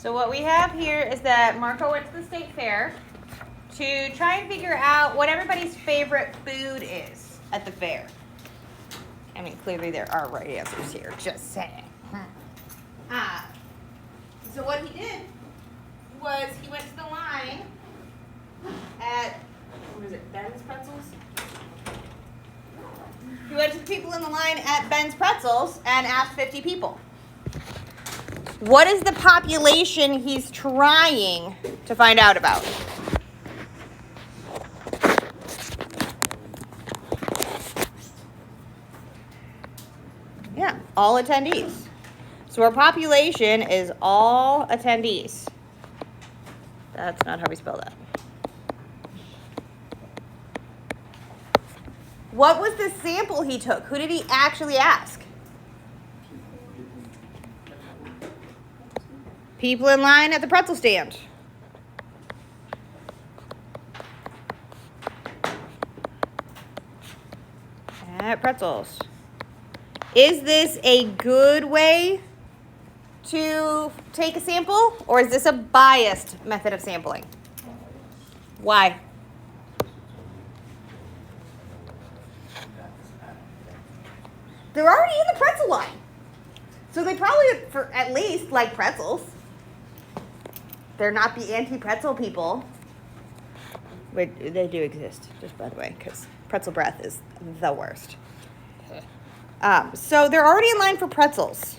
So what we have here is that Marco went to the state fair to try and figure out what everybody's favorite food is at the fair. I mean, clearly there are right answers here, just saying. So what he did was he went to the line at, what is it, Ben's Pretzels? He went to the people in the line at Ben's Pretzels and asked 50 people. What is the population he's trying to find out about? Yeah, all attendees. So our population is all attendees. That's not how we spell that. What was the sample he took? Who did he actually ask? People in line at the pretzel stand. At pretzels. Is this a good way to take a sample, or is this a biased method of sampling? Why? They're already in the pretzel line. So they probably, for at least, like pretzels. They're not the anti-pretzel people. Wait, they do exist, just by the way, because pretzel breath is the worst. So they're already in line for pretzels.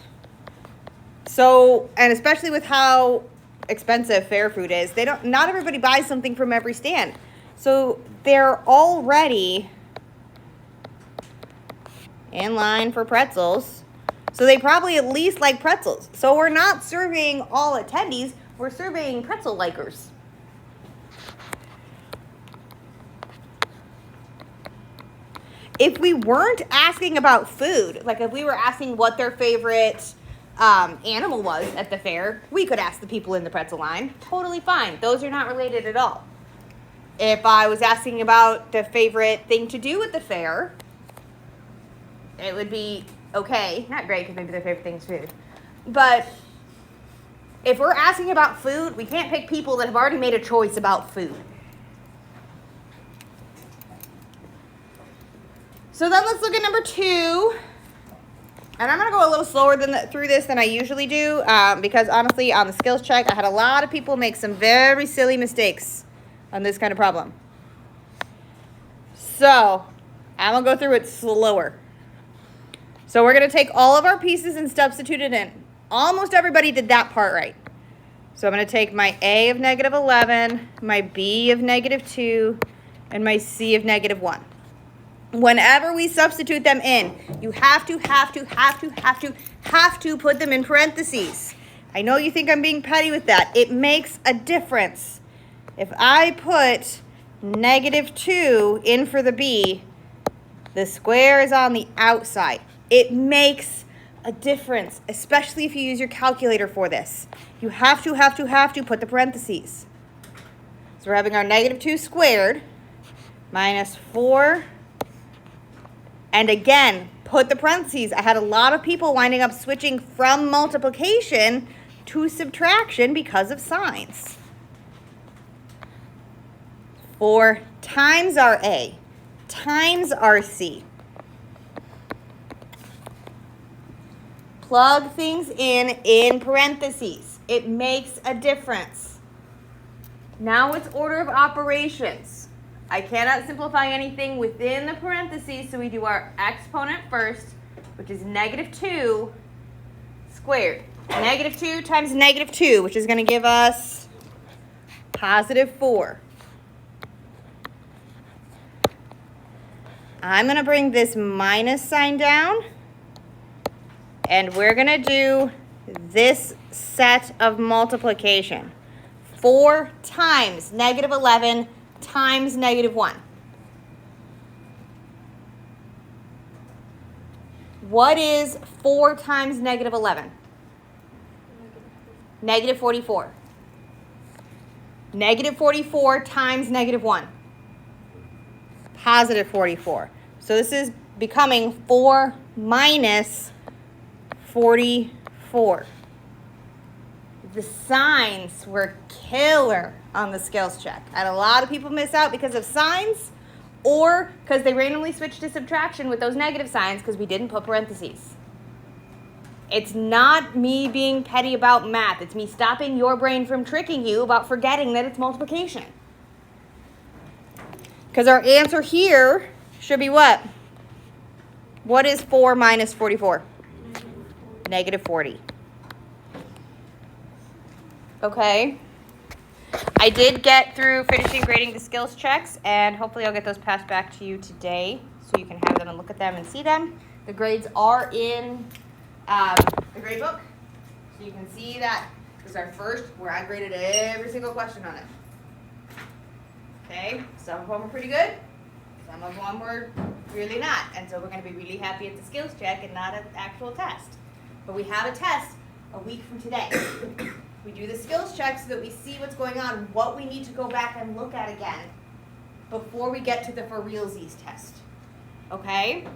So, and especially with how expensive fair food is, not everybody buys something from every stand. So they're already in line for pretzels. So they probably at least like pretzels. So we're not serving all attendees, we're serving pretzel likers. If we weren't asking about food, like if we were asking what their favorite animal was at the fair, we could ask the people in the pretzel line. Totally fine. Those are not related at all. If I was asking about the favorite thing to do at the fair, it would be okay. Not great, because maybe their favorite thing is food. But if we're asking about food, we can't pick people that have already made a choice about food. So then let's look at number 2. And I'm going to go a little slower through this than I usually do, because honestly, on the skills check, I had a lot of people make some very silly mistakes on this kind of problem. So I'm going to go through it slower. So we're going to take all of our pieces and substitute it in. Almost everybody did that part right. So I'm going to take my A of negative 11, my B of negative 2, and my C of negative 1. Whenever we substitute them in, you have to put them in parentheses. I know you think I'm being petty with that. It makes a difference. If I put negative 2 in for the B, the square is on the outside. It makes a difference, especially if you use your calculator for this. You have to put the parentheses. So we're having our negative 2 squared minus 4. And again, put the parentheses. I had a lot of people winding up switching from multiplication to subtraction because of signs. 4 times our A times our C. Plug things in parentheses. It makes a difference. Now it's order of operations. I cannot simplify anything within the parentheses, so we do our exponent first, which is negative 2 squared. Negative 2 times negative 2, which is going to give us positive 4. I'm going to bring this minus sign down, and we're going to do this set of multiplication. 4 times negative 11 times negative 1. What is 4 times negative 11? Negative 44. Negative 44 times negative 1. Positive 44. So this is becoming 4 minus 44. The signs were killer on the skills check. And a lot of people miss out because of signs or because they randomly switched to subtraction with those negative signs because we didn't put parentheses. It's not me being petty about math. It's me stopping your brain from tricking you about forgetting that it's multiplication. Because our answer here should be what? What is 4 minus 44? Negative 40. Okay. I did get through finishing grading the skills checks, and hopefully I'll get those passed back to you today so you can have them and look at them and see them. The grades are in the grade book, so you can see that this is our first where I graded every single question on it. Okay, some of them were pretty good, some of them were really not, and so we're going to be really happy at the skills check and not at the actual test. But we have a test a week from today. We do the skills check so that we see what's going on, what we need to go back and look at again before we get to the for realsies test. Okay?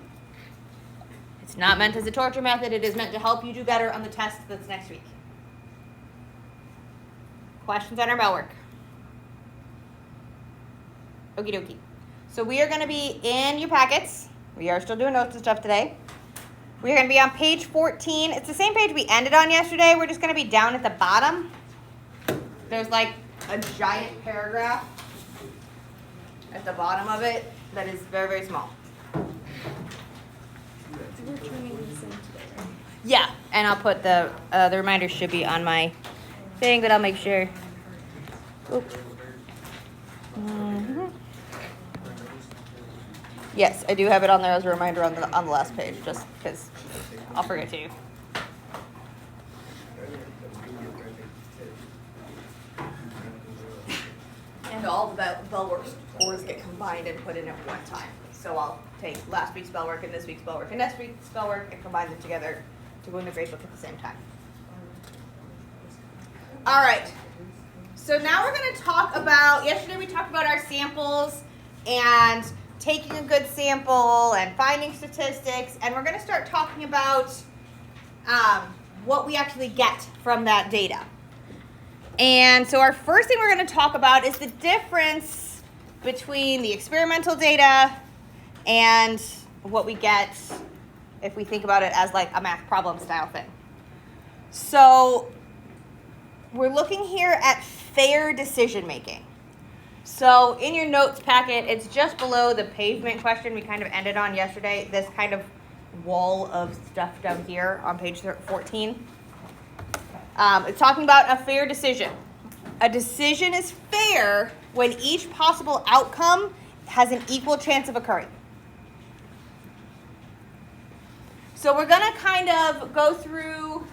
It's not meant as a torture method. It is meant to help you do better on the test that's next week. Questions on our bell work? Okie dokie. So we are going to be in your packets. We are still doing notes and stuff today. We're going to be on page 14. It's the same page we ended on yesterday. We're just going to be down at the bottom. There's like a giant paragraph at the bottom of it that is very, very small. Yeah, and I'll put the reminder should be on my thing, but I'll make sure. Oops. Mm-hmm. Yes, I do have it on there as a reminder on the last page, just because I'll forget to. And all the bell work scores get combined and put in at one time. So I'll take last week's bell work and this week's bell work and next week's bell work and combine them together to go in the grade book at the same time. All right. So now we're going to talk about, yesterday we talked about our samples and taking a good sample and finding statistics, and we're going to start talking about what we actually get from that data. And so our first thing we're going to talk about is the difference between the experimental data and what we get if we think about it as like a math problem style thing. So we're looking here at fair decision making. So in your notes packet, it's just below the pavement question we kind of ended on yesterday, this kind of wall of stuff down here on page 14. It's talking about a fair decision. A decision is fair when each possible outcome has an equal chance of occurring. So we're going to kind of go through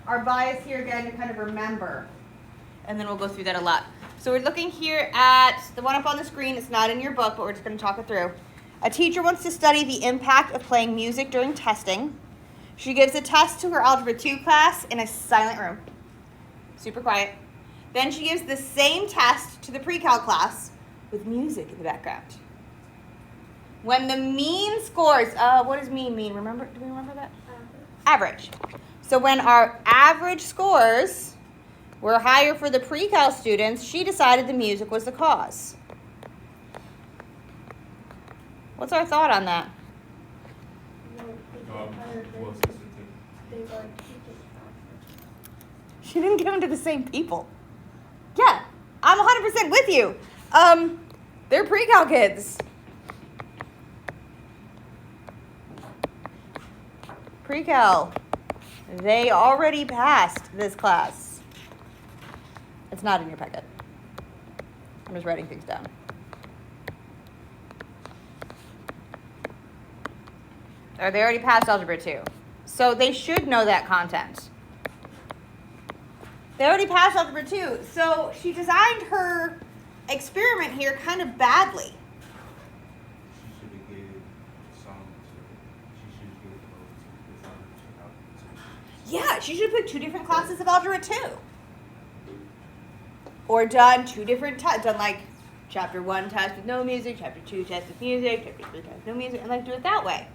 our bias here again to kind of remember, and then we'll go through that a lot. So we're looking here at the one up on the screen. It's not in your book, but we're just going to talk it through. A teacher wants to study the impact of playing music during testing. She gives a test to her Algebra 2 class in a silent room. Super quiet. Then she gives the same test to the pre-cal class with music in the background. When the mean scores, what does mean mean? Remember? Do we remember that? Average. So when our average scores were higher for the pre-cal students, she decided the music was the cause. What's our thought on that? She didn't give them to the same people. Yeah, I'm 100% with you. They're pre-cal kids. Pre-cal. They already passed this class. It's not in your packet. I'm just writing things down. Or they already passed Algebra 2. So they should know that content. They already passed Algebra 2. So she designed her experiment here kind of badly. Yeah, she should have picked 2 different classes of Algebra 2. Or done 2 different tests. Done like chapter 1 test with no music, chapter 2 test with music, chapter 3 test with no music, and like do it that way.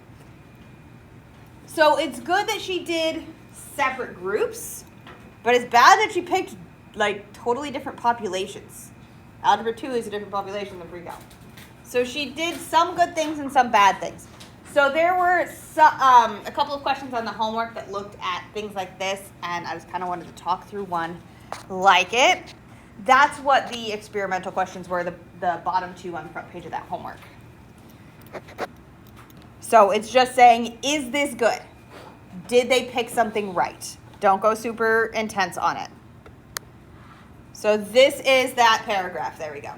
So it's good that she did separate groups, But it's bad that she picked, like, totally different populations. Algebra 2 is a different population than pre-calc. So she did some good things and some bad things. So there were a couple of questions on the homework that looked at things like this, and I just kind of wanted to talk through one like it. That's what the experimental questions were, the bottom two on the front page of that homework. So it's just saying, is this good? Did they pick something right? Don't go super intense on it. So this is that paragraph. There we go.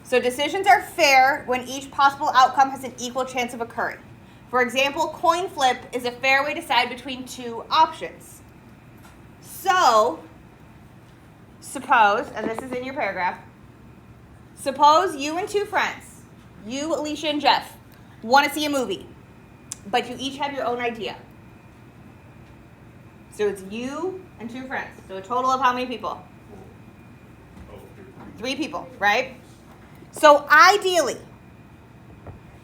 So decisions are fair when each possible outcome has an equal chance of occurring. For example, coin flip is a fair way to decide between two options. So, suppose, and this is in your paragraph, suppose you and two friends, you, Alicia, and Jeff, want to see a movie, but you each have your own idea. So it's you and two friends. So a total of how many people? 3 people, right? So ideally,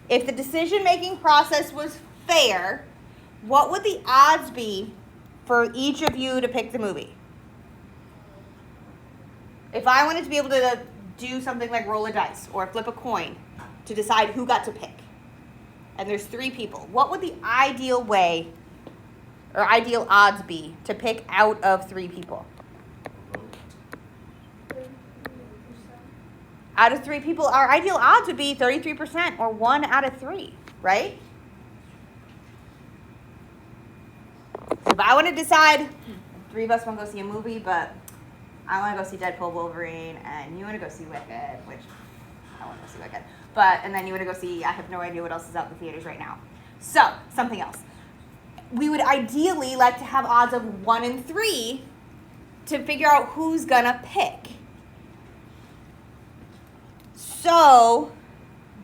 if the decision-making process was fair, what would the odds be for each of you to pick the movie? If I wanted to be able to do something like roll a dice or flip a coin to decide who got to pick, and there's 3 people, what would the ideal way or ideal odds be to pick out of 3 people? Out of 3 people, our ideal odds would be 33%, or 1 out of 3, right? So if I want to decide, 3 of us want to go see a movie, but I want to go see Deadpool, Wolverine, and you want to go see Wicked, which I want to go see Wicked. And then you want to go see, I have no idea what else is out in the theaters right now. So, something else. We would ideally like to have odds of 1 in 3 to figure out who's going to pick. So,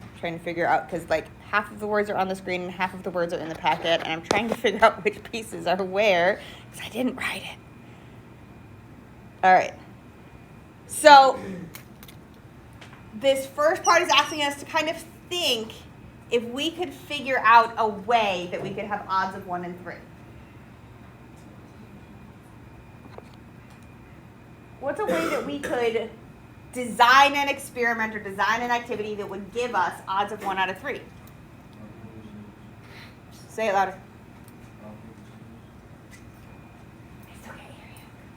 I'm trying to figure out, because like half of the words are on the screen and half of the words are in the packet, and I'm trying to figure out which pieces are where, because I didn't write it. All right. So, this first part is asking us to kind of think if we could figure out a way that we could have odds of 1 in 3. What's a way that we could design an experiment or design an activity that would give us odds of 1 out of 3? Say it louder. It's okay.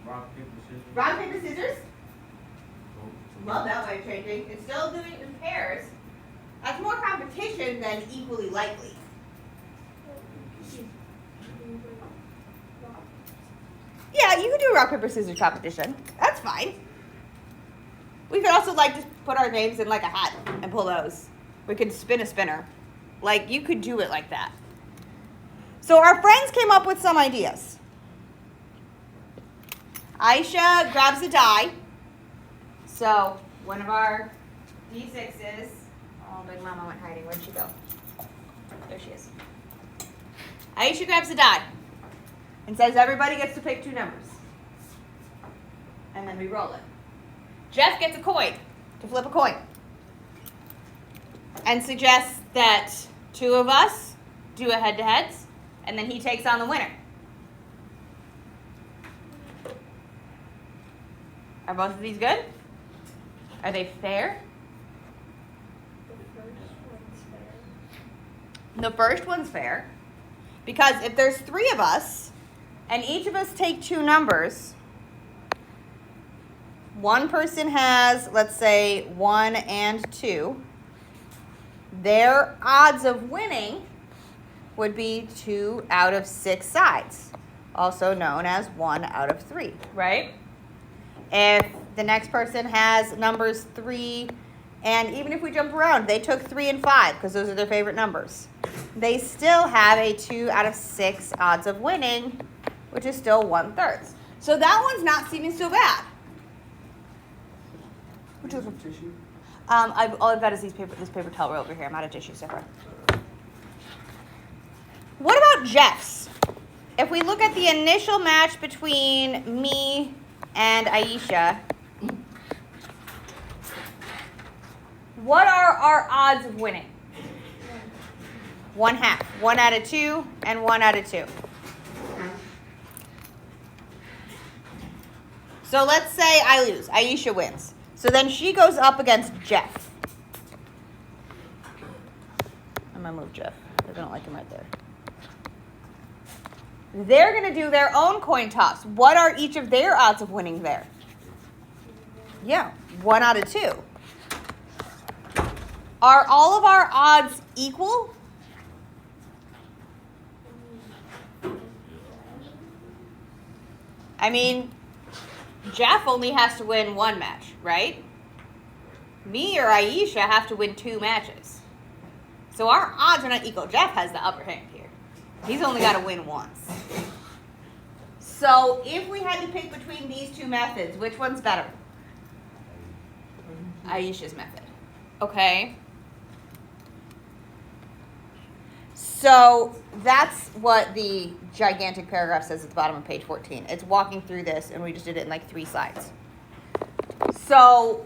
Rock, paper, scissors. Rock, paper, scissors. Love that way of changing. It's still doing it in pairs. That's more competition than equally likely. Yeah, you could do a rock, paper, scissors competition. That's fine. We could also like just put our names in like a hat and pull those. We could spin a spinner. Like you could do it like that. So our friends came up with some ideas. Aisha grabs a die. So one of our D6s. Oh, Big Mama went hiding. Where'd she go? There she is. Aisha grabs a die and says everybody gets to pick 2 numbers. And then we roll it. Jeff gets a coin to flip a coin and suggests that 2 of us do a head-to-heads, and then he takes on the winner. Are both of these good? Are they fair? The first one's fair because if there's 3 of us and each of us take 2 numbers, one person has, let's say, 1 and 2. Their odds of winning would be 2 out of 6 sides, also known as 1 out of 3, right? If the next person has numbers 3, and even if we jump around, they took 3 and 5 because those are their favorite numbers, they still have a 2 out of 6 odds of winning, which is still 1/3. So that one's not seeming so bad. Tissue? All I've got is this paper towel over here. I'm out of tissue, Sarah. What about Jeff's? If we look at the initial match between me and Aisha, what are our odds of winning? 1/2. 1 out of 2 and 1 out of 2. So let's say I lose. Aisha wins. So then she goes up against Jeff. I'm going to move Jeff. I don't like him right there. They're going to do their own coin toss. What are each of their odds of winning there? Yeah, 1 out of 2. Are all of our odds equal? I mean, Jeff only has to win 1 match, right? Me or Aisha have to win 2 matches. So our odds are not equal. Jeff has the upper hand here. He's only got to win once. So if we had to pick between these 2 methods, which one's better? Aisha's method. Okay? So that's what the gigantic paragraph says at the bottom of page 14. It's walking through this, and we just did it in like 3 slides. So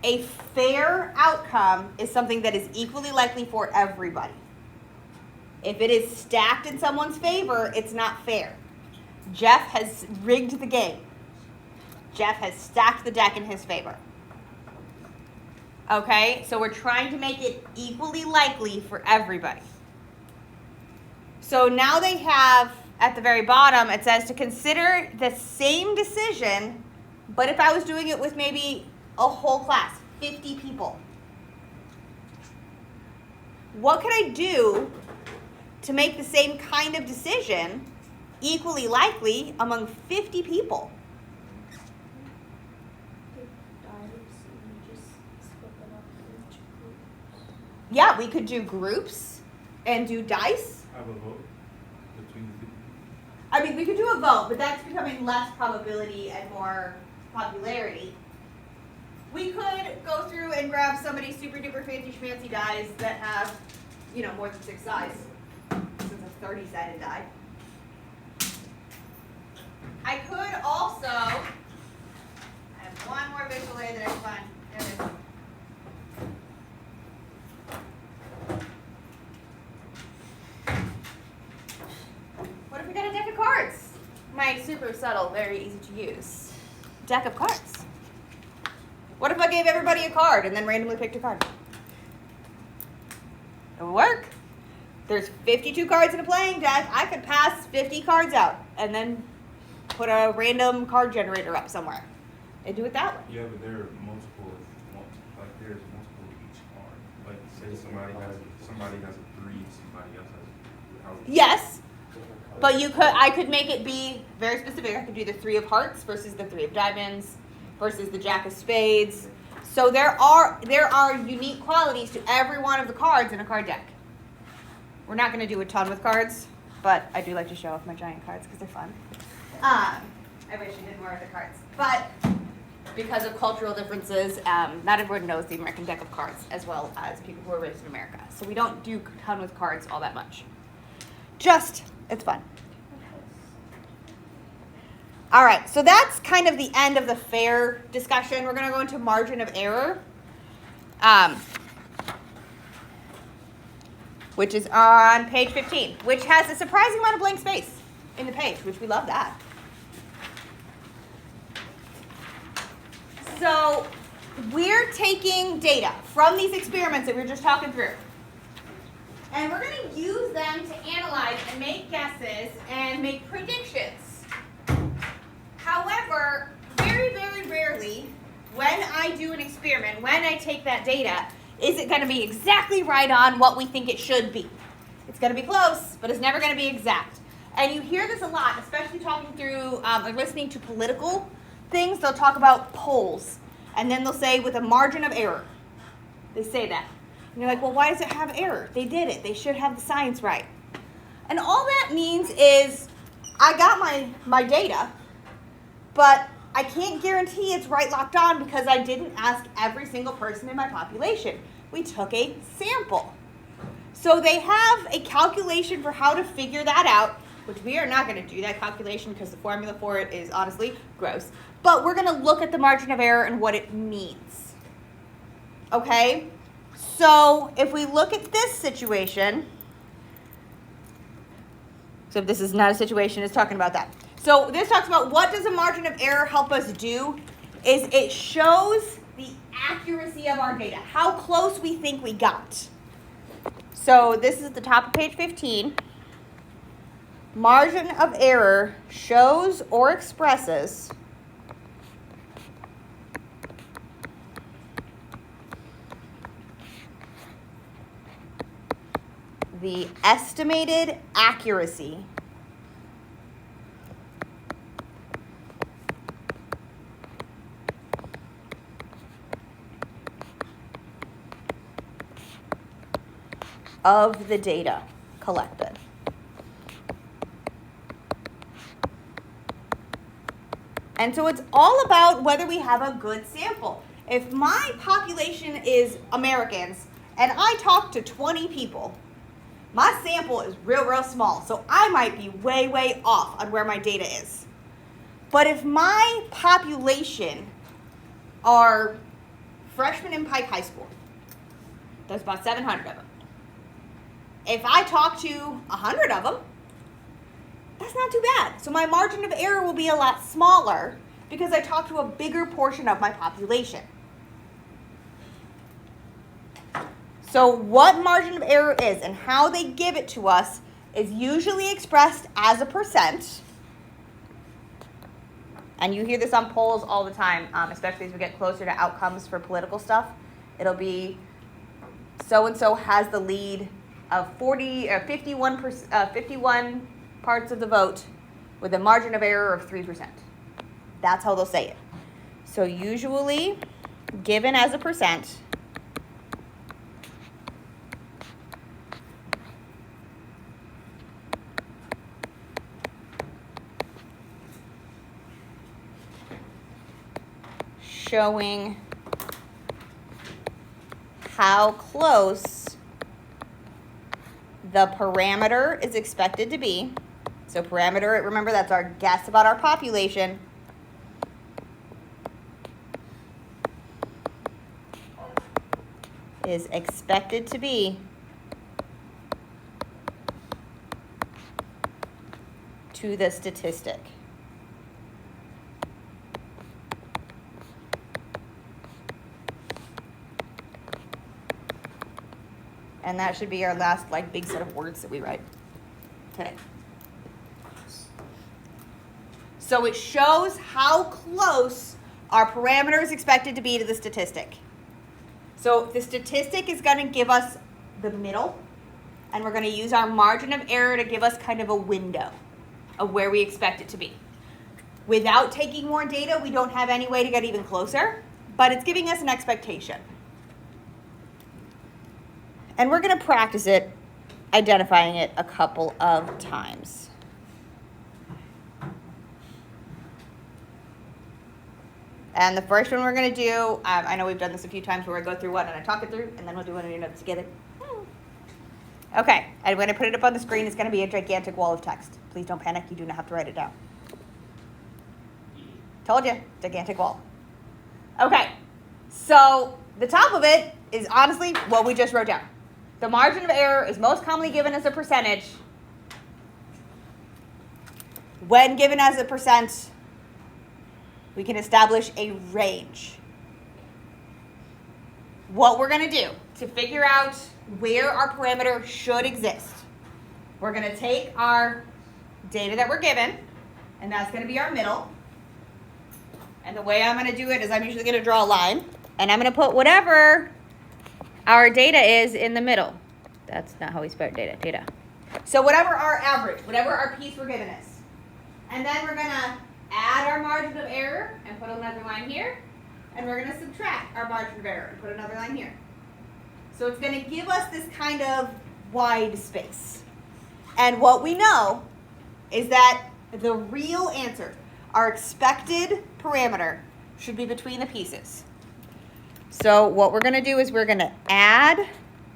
a fair outcome is something that is equally likely for everybody. If it is stacked in someone's favor, it's not fair. Jeff has rigged the game. Jeff has stacked the deck in his favor. Okay, so we're trying to make it equally likely for everybody. So now they have, at the very bottom, it says to consider the same decision, but if I was doing it with maybe a whole class, 50 people, what could I do to make the same kind of decision equally likely among 50 people? Yeah, we could do groups and do dice. Have a vote between the 2. I mean, we could do a vote, but that's becoming less probability and more popularity. We could go through and grab somebody's super duper fancy schmancy dies that have, more than 6 sides. This is a 30-sided die. I could also, I have one more visual aid that I can find. There it is. What if we got a deck of cards? My super subtle, very easy to use deck of cards. What if I gave everybody a card and then randomly picked a card? It would work. There's 52 cards in a playing deck. I could pass 50 cards out and then put a random card generator up somewhere and do it that way. Yeah, but there are multiple, like there's multiple each card. Like say somebody has a 3, somebody else has a. Yes, but I could make it be very specific. I could do the 3 of hearts versus the 3 of diamonds versus the jack of spades. So there are unique qualities to every one of the cards in a card deck. We're not going to do a ton with cards, but I do like to show off my giant cards because they're fun. I wish I did more of the cards, but because of cultural differences, not everyone knows the American deck of cards as well as people who are raised in America. So we don't do a ton with cards all that much. It's fun. All right, so that's kind of the end of the fair discussion. We're going to go into margin of error, which is on page 15, which has a surprising amount of blank space in the page, which we love that. So we're taking data from these experiments that we were just talking through. And we're going to use them to analyze and make guesses and make predictions. However, very, very rarely, when I do an experiment, when I take that data, is it going to be exactly right on what we think it should be. It's going to be close, but it's never going to be exact. And you hear this a lot, especially talking through or listening to political things. They'll talk about polls, and then they'll say with a margin of error. They say that. And you're like, well, why does it have error? They did it. They should have the science right. And all that means is I got my data, but I can't guarantee it's right locked on because I didn't ask every single person in my population. We took a sample. So they have a calculation for how to figure that out, which we are not going to do that calculation because the formula for it is honestly gross. But we're going to look at the margin of error and what it means. Okay? So if we look at this situation, so if this is not a situation, it's talking about that. So this talks about what does a margin of error help us do, is it shows the accuracy of our data, how close we think we got. So this is the top of page 15. Margin of error shows or expresses the estimated accuracy of the data collected. And so it's all about whether we have a good sample. If my population is Americans and I talk to 20 people, my sample is real small, so I might be way off on where my data is. But if my population are freshmen in Pike High School, there's about 700 of them. If I talk to 100 of them, that's not too bad. So my margin of error will be a lot smaller because I talk to a bigger portion of my population. So what margin of error is and how they give it to us is usually expressed as a percent. And you hear this on polls all the time, especially as we get closer to outcomes for political stuff. It'll be so-and-so has the lead of 51 parts of the vote with a margin of error of 3%. That's how they'll say it. So usually given as a percent, showing how close the parameter is expected to be. So parameter, remember, that's our guess about our population. Is expected to be to the statistic. And that should be our last big set of words that we write today. So it shows how close our parameter is expected to be to the statistic. So the statistic is going to give us the middle, and we're going to use our margin of error to give us kind of a window of where we expect it to be. Without taking more data, we don't have any way to get even closer, but it's giving us an expectation. And we're going to practice it, identifying it a couple of times. And the first one we're going to do, I know we've done this a few times where I go through one and I talk it through, and then we'll do one of your notes together. Okay, and when I put it up on the screen, it's going to be a gigantic wall of text. Please don't panic, you do not have to write it down. Told you, gigantic wall. Okay, so the top of it is honestly what we just wrote down. The margin of error is most commonly given as a percentage. When given as a percent, we can establish a range. What we're going to do to figure out where our parameter should exist, we're going to take our data that we're given, and that's going to be our middle. And the way I'm going to do it is I'm usually going to draw a line, and I'm going to put whatever our data is in the middle. That's not how we spell data. So whatever our average, whatever our piece we're given is. And then we're going to add our margin of error and put another line here. And we're going to subtract our margin of error and put another line here. So it's going to give us this kind of wide space. And what we know is that the real answer, our expected parameter, should be between the pieces. So what we're going to do is we're going to add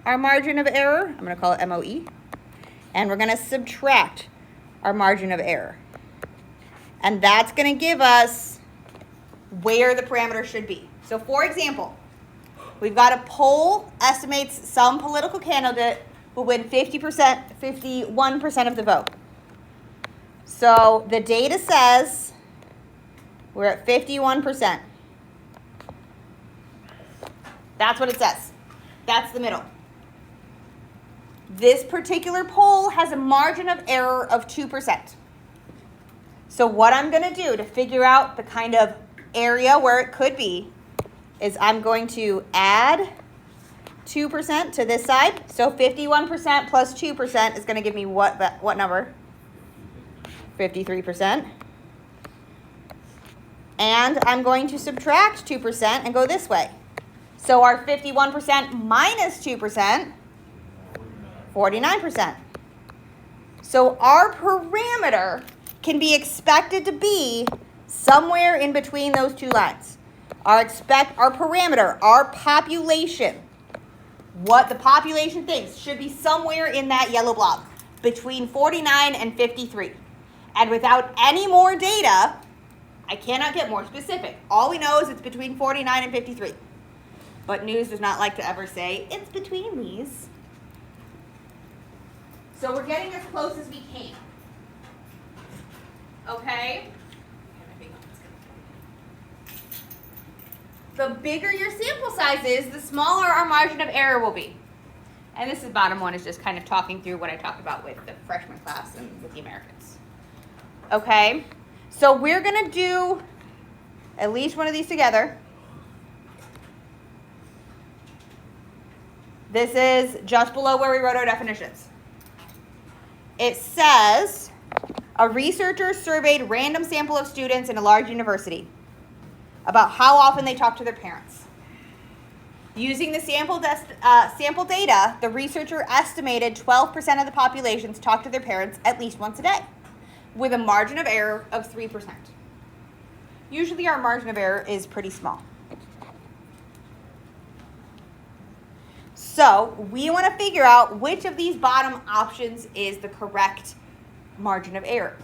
our margin of error. I'm going to call it MOE. And we're going to subtract our margin of error. And that's going to give us where the parameter should be. So for example, we've got a poll estimates some political candidate will win 51% of the vote. So the data says we're at 51%. That's what it says. That's the middle. This particular poll has a margin of error of 2%. So what I'm going to do to figure out the kind of area where it could be is I'm going to add 2% to this side. So 51% plus 2% is going to give me what number? 53%. And I'm going to subtract 2% and go this way. So our 51% minus 2%, 49%. So our parameter can be expected to be somewhere in between those two lines. Our parameter, our population, what the population thinks should be somewhere in that yellow blob, between 49 and 53. And without any more data, I cannot get more specific. All we know is it's between 49 and 53. But news does not like to ever say, it's between these. So we're getting as close as we can. Okay? The bigger your sample size is, the smaller our margin of error will be. And this is bottom one is just kind of talking through what I talked about with the freshman class and with the Americans. Okay? So we're going to do at least one of these together. This is just below where we wrote our definitions. It says, a researcher surveyed random sample of students in a large university about how often they talk to their parents. Using the sample data, the researcher estimated 12% of the populations talk to their parents at least once a day, with a margin of error of 3%. Usually our margin of error is pretty small. So we want to figure out which of these bottom options is the correct margin of error.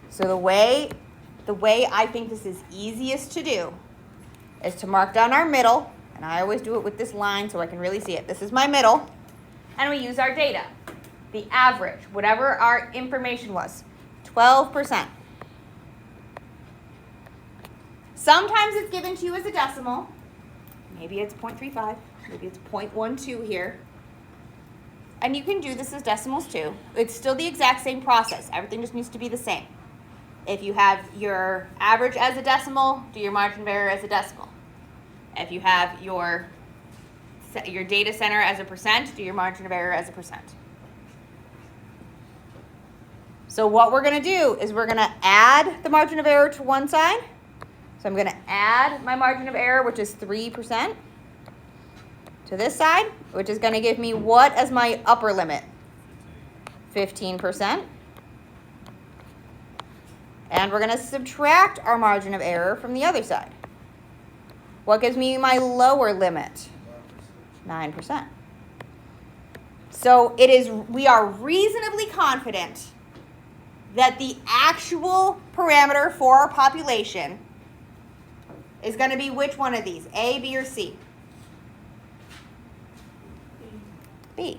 So the way I think this is easiest to do is to mark down our middle, and I always do it with this line so I can really see it. This is my middle, and we use our data. The average, whatever our information was, 12%. Sometimes it's given to you as a decimal. Maybe it's 0.35, maybe it's 0.12 here. And you can do this as decimals too. It's still the exact same process. Everything just needs to be the same. If you have your average as a decimal, do your margin of error as a decimal. If you have your data center as a percent, do your margin of error as a percent. So what we're going to do is we're going to add the margin of error to one side. So I'm going to add my margin of error, which is 3%, to this side, which is going to give me what as my upper limit? 15%. And we're going to subtract our margin of error from the other side. What gives me my lower limit? 9%. So we are reasonably confident that the actual parameter for our population is going to be which one of these, A, B, or C? B.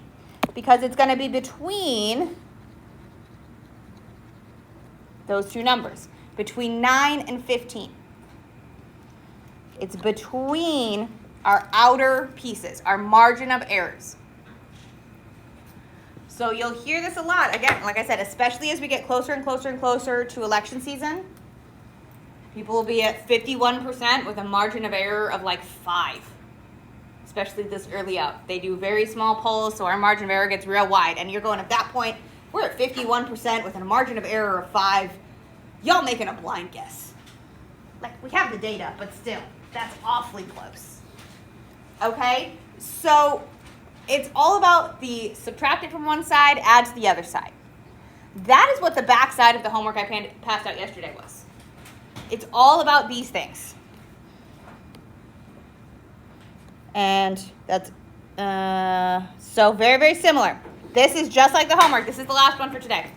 Because it's going to be between those two numbers, between 9 and 15. It's between our outer pieces, our margin of errors. So you'll hear this a lot, again, like I said, especially as we get closer and closer and closer to election season. People will be at 51% with a margin of error of like 5, especially this early up. They do very small polls, so our margin of error gets real wide. And you're going, at that point, we're at 51% with a margin of error of 5. Y'all making a blind guess. Like, we have the data, but still, that's awfully close. Okay? So it's all about the subtract it from one side, add to the other side. That is what the back side of the homework I passed out yesterday was. It's all about these things. And that's, so very, very similar. This is just like the homework. This is the last one for today.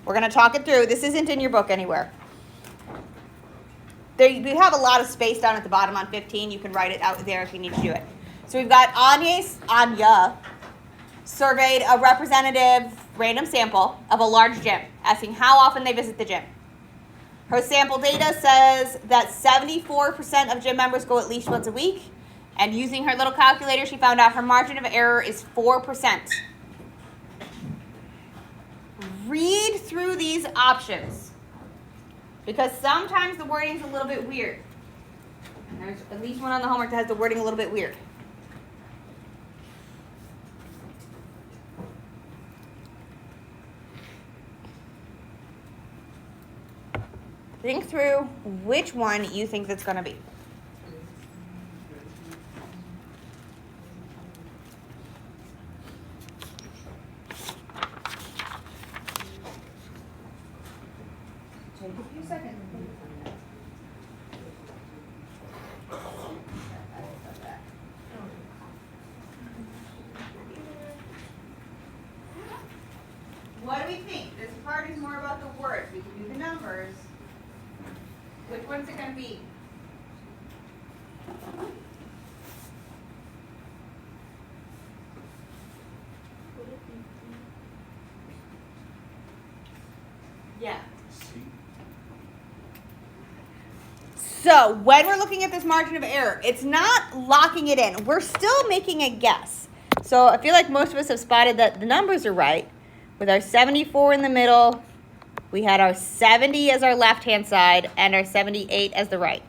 We're going to talk it through. This isn't in your book anywhere. We have a lot of space down at the bottom on 15. You can write it out there if you need to do it. So we've got Anya surveyed a representative random sample of a large gym, asking how often they visit the gym. Her sample data says that 74% of gym members go at least once a week, and using her little calculator, she found out her margin of error is 4%. Read through these options, because sometimes the wording is a little bit weird. And there's at least one on the homework that has the wording a little bit weird. Think through which one you think that's going to be. Take a few seconds. What do we think? This part is more about the words. We can do the numbers. Which one's it going to be? Yeah. So when we're looking at this margin of error, it's not locking it in. We're still making a guess. So I feel like most of us have spotted that the numbers are right. With our 74 in the middle, we had our 70 as our left-hand side and our 78 as the right.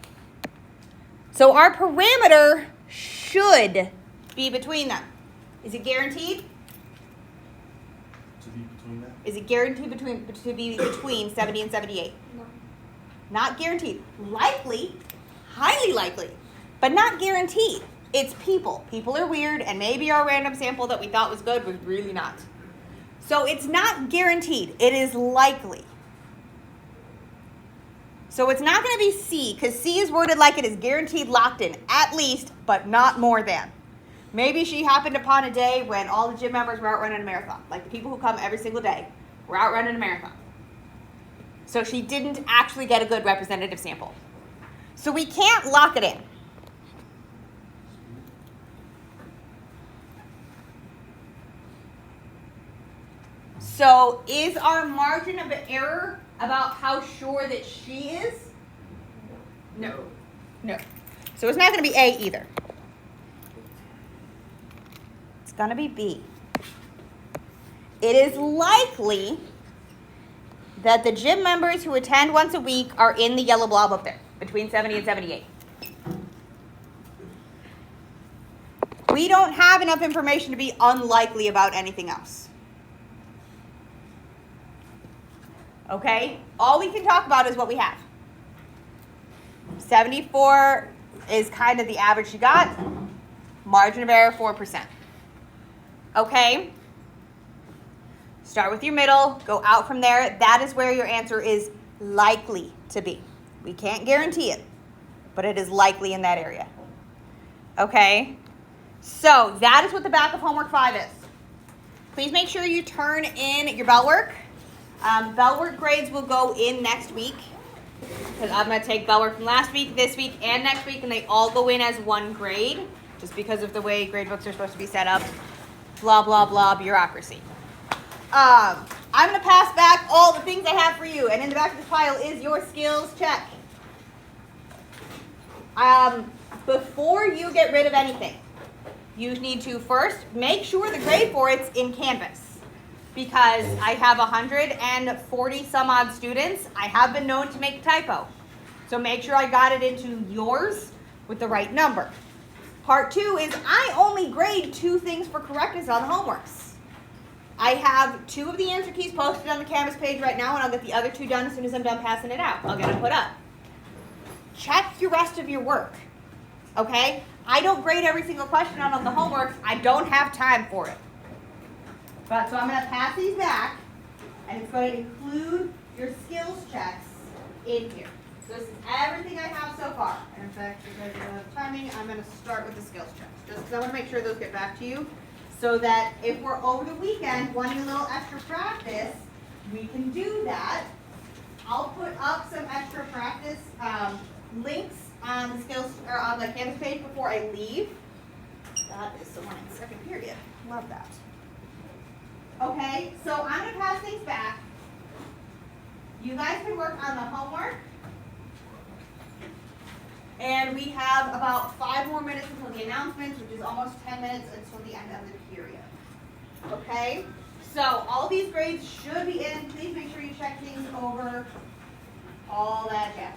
So our parameter should be between them. Is it guaranteed? To be between that? Is it guaranteed to be between 70 and 78? No. Not guaranteed. Likely, highly likely, but not guaranteed. It's people. People are weird, and maybe our random sample that we thought was good was really not. So it's not guaranteed. It is likely. So it's not going to be C, because C is worded like it is guaranteed locked in, at least, but not more than. Maybe she happened upon a day when all the gym members were out running a marathon. Like the people who come every single day were out running a marathon. So she didn't actually get a good representative sample. So we can't lock it in. So is our margin of error about how sure that she is? No. No. So it's not going to be A either. It's going to be B. It is likely that the gym members who attend once a week are in the yellow blob up there, between 70 and 78. We don't have enough information to be unlikely about anything else. Okay? All we can talk about is what we have. 74 is kind of the average she got. Margin of error, 4%. Okay? Start with your middle, go out from there. That is where your answer is likely to be. We can't guarantee it, but it is likely in that area. Okay? So that is what the back of homework 5 is. Please make sure you turn in your bell work. Bell work grades will go in next week, because I'm going to take bell work from last week, this week, and next week, and they all go in as one grade, just because of the way grade books are supposed to be set up. Blah, blah, blah, bureaucracy. I'm going to pass back all the things I have for you, and in the back of this pile is your skills check. Before you get rid of anything, you need to first make sure the grade for it's in Canvas. Because I have 140 some odd students, I have been known to make a typo. So make sure I got it into yours with the right number. Part 2 is I only grade 2 things for correctness on the homeworks. I have 2 of the answer keys posted on the Canvas page right now, and I'll get the other 2 done as soon as I'm done passing it out. I'll get it put up. Check your rest of your work, okay? I don't grade every single question on the homeworks. I don't have time for it. But so I'm going to pass these back, and it's going to include your skills checks in here. So this is everything I have so far. And in fact, because of timing, I'm going to start with the skills checks, just because I want to make sure those get back to you, so that if we're over the weekend wanting a little extra practice, we can do that. I'll put up some extra practice links on the skills or on the Canvas page before I leave. That is someone in second period. Love that. Okay, so I'm gonna pass things back. You guys can work on the homework. And we have about 5 more minutes until the announcements, which is almost 10 minutes until the end of the period. Okay, so all these grades should be in. Please make sure you check things over. All that jazz.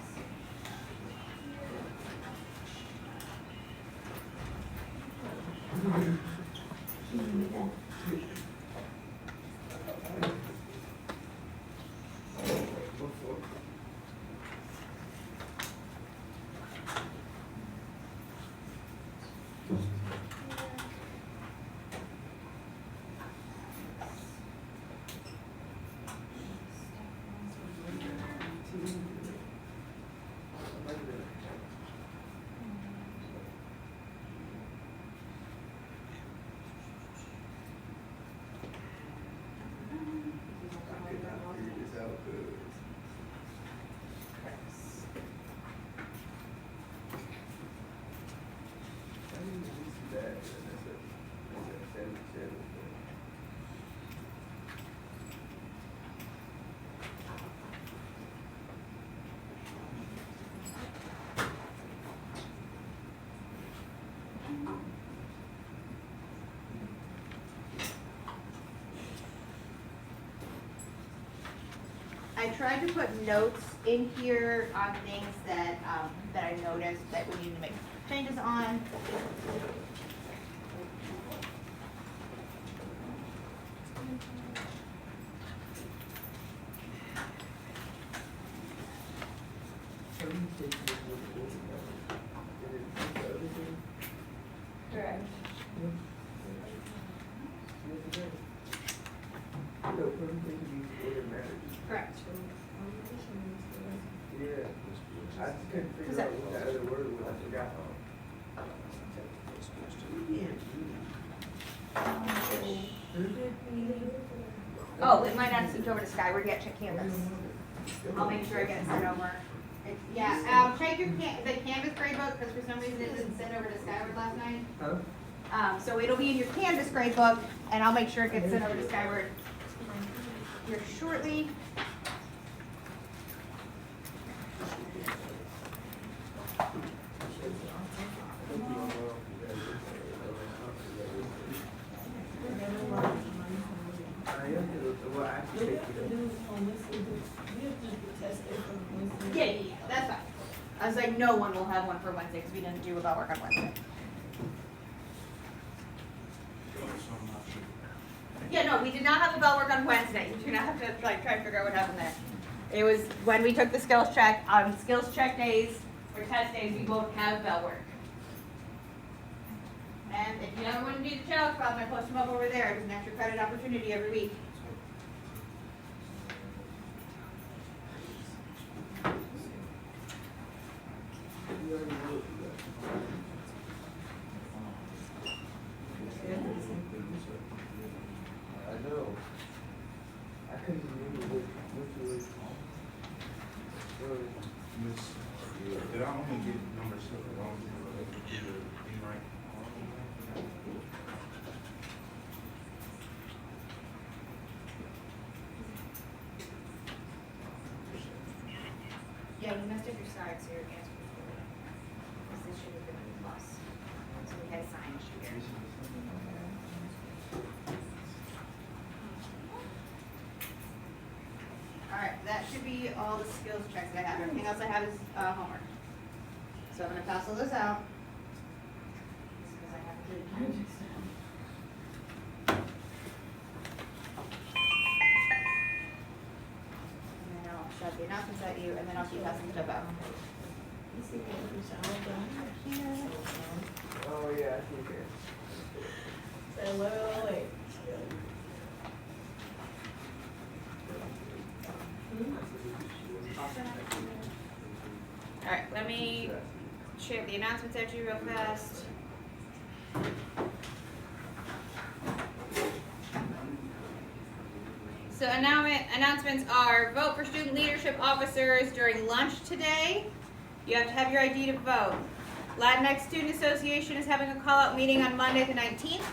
I tried to put notes in here on things that that I noticed that we need to make changes on. Correct. Correct. Yeah, I just couldn't figure out what the other word was, I forgot. Oh, it might not have sent over to Skyward yet. Check Canvas. I'll make sure I get it sent over. Yeah, check your the Canvas gradebook because for some reason it didn't send over to Skyward last night. Huh? So it'll be in your Canvas gradebook, and I'll make sure it gets sent over to Skyward here shortly. Yeah, that's fine. I was like, no one will have one for Wednesday because we didn't do about work on Wednesday. Yeah, no, we did not have a bell work on Wednesday. You do not have to like try to figure out what happened there. It was when we took the skills check. On skills check days or test days, we won't have bell work. And if you ever want to do the challenge problem, I post them up over there. It's an extra credit opportunity every week. I know. I couldn't remember which was. Did I only get number 7? I don't get the thing right. Yeah, you messed up your side, so your answer was good. Because this should have been a plus. So we had a sign issue here. Alright, that should be all the skills checks that I have. Everything else I have is homework. So I'm gonna pass all this out. Just because I have to do it. And then I'll shove the announcements at you, and then I'll keep passing stuff out. Oh, yeah, I think it. Wait. Alright, let me share the announcements at you real fast. So announcements are vote for student leadership officers during lunch today. You have to have your ID to vote. Latinx Student Association is having a call-out meeting on Monday the 19th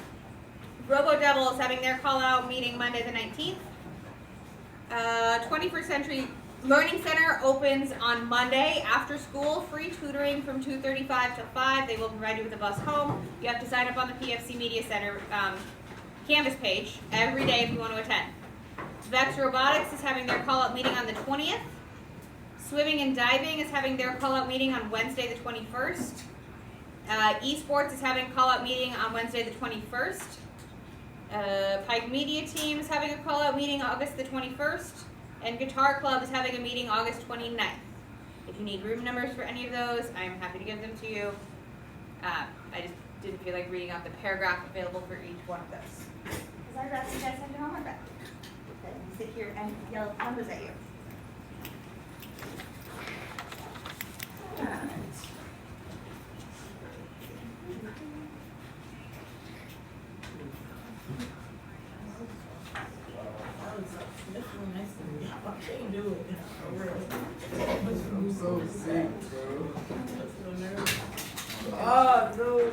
Robo Devil is having their call out meeting Monday the 19th. 21st Century Learning Center opens on Monday after school, free tutoring from 2:35 to 5. They will provide you with a bus home. You have to sign up on the PFC Media Center Canvas page every day if you want to attend. Vex Robotics is having their call-out meeting on the 20th. Swimming and Diving is having their call-out meeting on Wednesday the 21st. Esports is having a call-out meeting on Wednesday the 21st. Pike Media Team is having a call-out meeting August the 21st. And Guitar Club is having a meeting August 29th. If you need room numbers for any of those, I'm happy to give them to you. I just didn't feel like reading out the paragraph available for each one of those. Because I'd rather you guys send your homework back than sit here and yell numbers at you. I can't do it. I'm so sick, bro. Ah, no.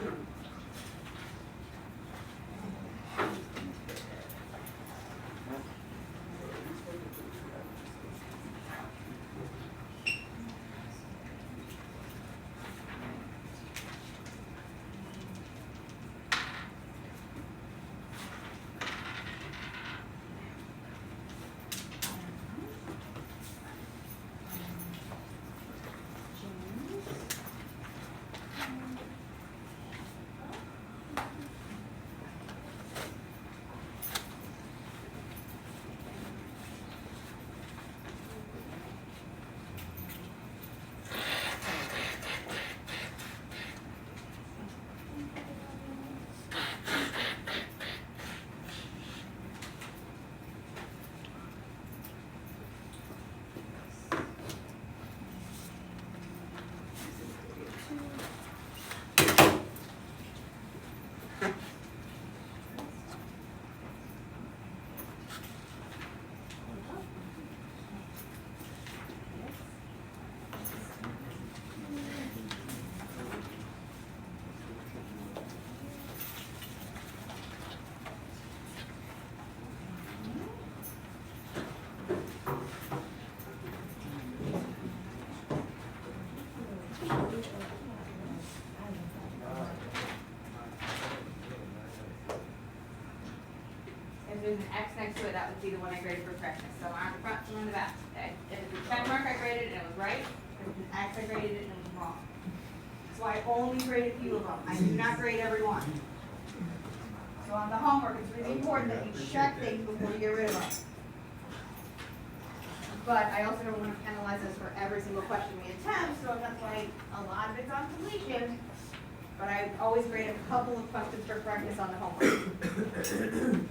If there's an X next to it, that would be the one I graded for correctness. So on the front, one on the back. Okay? If it's a check mark, I graded and it was right. If it's an X, I graded it and it was wrong. So I only grade a few of them. I do not grade every one. So on the homework, it's really important that you check things before you get rid of them. But I also don't want to penalize us for every single question we attempt, so that's why a lot of it's on completion. But I always grade a couple of questions for correctness on the homework.